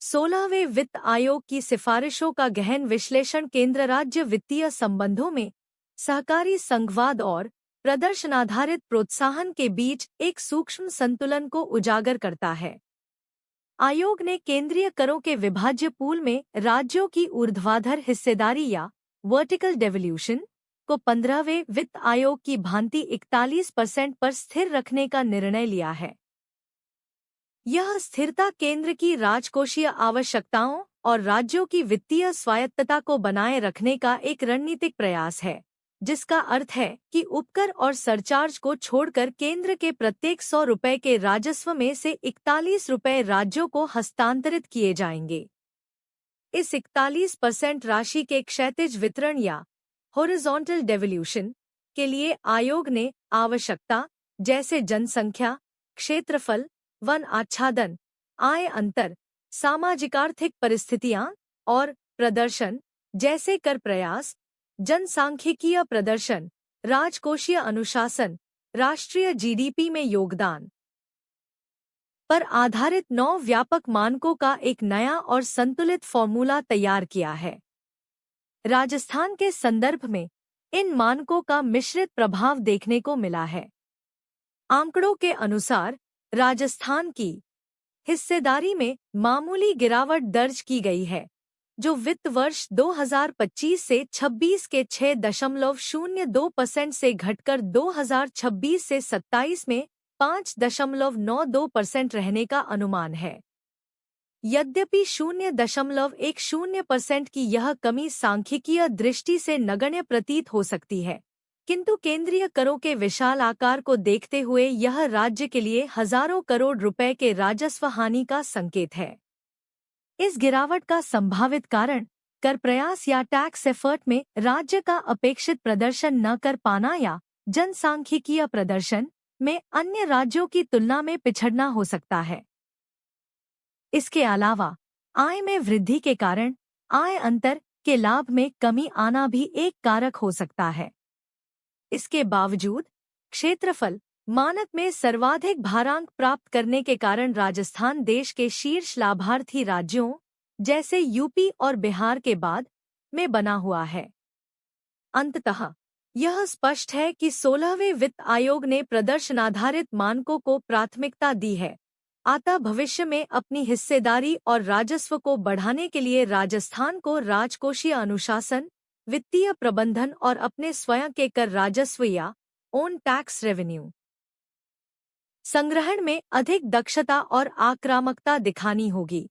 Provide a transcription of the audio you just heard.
16वें वित्त आयोग की सिफारिशों का गहन विश्लेषण केंद्र राज्य वित्तीय संबंधों में सहकारी संघवाद और प्रदर्शनाधारित प्रोत्साहन के बीच एक सूक्ष्म संतुलन को उजागर करता है। आयोग ने केंद्रीय करों के विभाज्य पूल में राज्यों की ऊर्ध्वाधर हिस्सेदारी या वर्टिकल डेवोल्यूशन को 15वें वित्त आयोग की भांति 41% पर स्थिर रखने का निर्णय लिया है। यह स्थिरता केंद्र की राजकोषीय आवश्यकताओं और राज्यों की वित्तीय स्वायत्तता को बनाए रखने का एक रणनीतिक प्रयास है, जिसका अर्थ है कि उपकर और सरचार्ज को छोड़कर केंद्र के प्रत्येक 100 रुपये के राजस्व में से 41 रुपये राज्यों को हस्तांतरित किए जाएंगे। इस 41% राशि के क्षैतिज वितरण या हॉरिजॉन्टल डेवोल्यूशन के लिए आयोग ने आवश्यकता जैसे जनसंख्या, क्षेत्रफल, वन आच्छादन, आय अंतर, सामाजिकार्थिक परिस्थितियां और प्रदर्शन जैसे कर प्रयास, जनसांख्यिकीय प्रदर्शन, राजकोषीय अनुशासन, राष्ट्रीय जीडीपी में योगदान पर आधारित 9 व्यापक मानकों का एक नया और संतुलित फॉर्मूला तैयार किया है। राजस्थान के संदर्भ में इन मानकों का मिश्रित प्रभाव देखने को मिला है। आंकड़ों के अनुसार राजस्थान की हिस्सेदारी में मामूली गिरावट दर्ज की गई है, जो वित्त वर्ष 2025 से 26 के 6.02% से घटकर 2026 से 27 में 5.92% रहने का अनुमान है। यद्यपि 0.10% की यह कमी सांख्यिकीय दृष्टि से नगण्य प्रतीत हो सकती है, किंतु केंद्रीय करों के विशाल आकार को देखते हुए यह राज्य के लिए हजारों करोड़ रुपए के राजस्व हानि का संकेत है। इस गिरावट का संभावित कारण कर प्रयास या टैक्स एफर्ट में राज्य का अपेक्षित प्रदर्शन न कर पाना या जनसांख्यिकीय प्रदर्शन में अन्य राज्यों की तुलना में पिछड़ना हो सकता है। इसके अलावा आय में वृद्धि के कारण आय अंतर के लाभ में कमी आना भी एक कारक हो सकता है। इसके बावजूद क्षेत्रफल मानक में सर्वाधिक भारांक प्राप्त करने के कारण राजस्थान देश के शीर्ष लाभार्थी राज्यों जैसे यूपी और बिहार के बाद में बना हुआ है। अंततः यह स्पष्ट है कि 16वें वित्त आयोग ने प्रदर्शनाधारित मानकों को प्राथमिकता दी है, अतः भविष्य में अपनी हिस्सेदारी और राजस्व को बढ़ाने के लिए राजस्थान को राजकोषीय अनुशासन, वित्तीय प्रबंधन और अपने स्वयं के कर राजस्व या ओन टैक्स रेवेन्यू संग्रहण में अधिक दक्षता और आक्रामकता दिखानी होगी।